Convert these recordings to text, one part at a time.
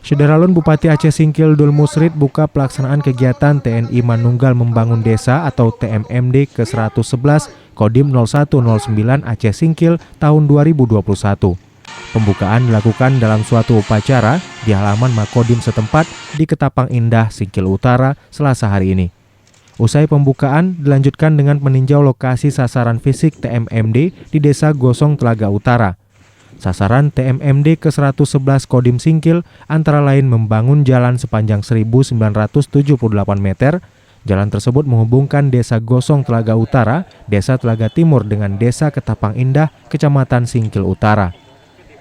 Syederalun Bupati Aceh Singkil Dul Musrid buka pelaksanaan kegiatan TNI Manunggal Membangun Desa atau TMMD ke-111 Kodim 0109 Aceh Singkil tahun 2021. Pembukaan dilakukan dalam suatu upacara di halaman Makodim setempat di Ketapang Indah, Singkil Utara, Selasa hari ini. Usai pembukaan dilanjutkan dengan meninjau lokasi sasaran fisik TMMD di Desa Gosong Telaga Utara. Sasaran TMMD ke-111 Kodim Singkil antara lain membangun jalan sepanjang 1.978 meter. Jalan tersebut menghubungkan Desa Gosong Telaga Utara, Desa Telaga Timur dengan Desa Ketapang Indah, Kecamatan Singkil Utara.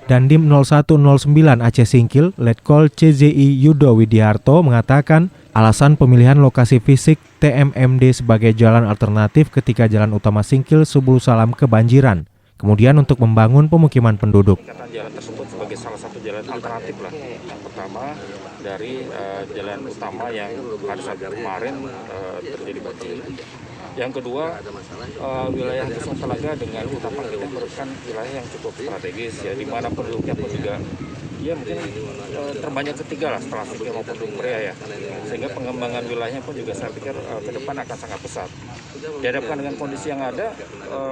Dandim 0109 Aceh Singkil, Letkol CZI Yudo Widiarto mengatakan alasan pemilihan lokasi fisik TMMD sebagai jalan alternatif ketika jalan utama Singkil Subul Salam kebanjiran. Kemudian untuk membangun pemukiman penduduk. Jalan tersebut sebagai salah satu jalan alternatif lah. Yang pertama dari jalan utama yang hari Sabtu kemarin terjadi banjir. Yang kedua, wilayah Gosong Telaga dengan Ketapang Indah merupakan wilayah yang cukup strategis ya, di mana penduduknya pun juga ya mungkin terbanyak ketiga lah setelah Singkil maupun Dumrea ya, sehingga pengembangan wilayahnya pun juga saya pikir ke depan akan sangat pesat. Dihadapkan dengan kondisi yang ada,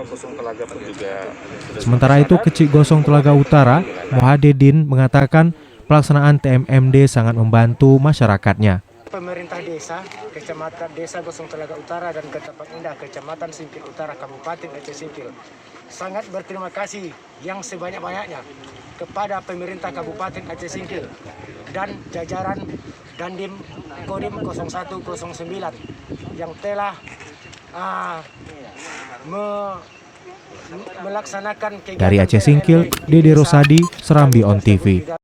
Gosong Telaga pun juga. Sementara itu, Kecik Gosong Telaga Utara, Mohadedin mengatakan pelaksanaan TMMD sangat membantu masyarakatnya. Pemerintah desa, Kecamatan Desa Gosong Telaga Utara dan Ketapang Indah, Kecamatan Singkil Utara, Kabupaten Aceh Singkil, sangat berterima kasih yang sebanyak-banyaknya kepada pemerintah Kabupaten Aceh Singkil dan jajaran Dandim Kodim 0109 yang telah melaksanakan kegiatan. Dari Aceh Singkil, Dede Rosadi, Serambi On TV.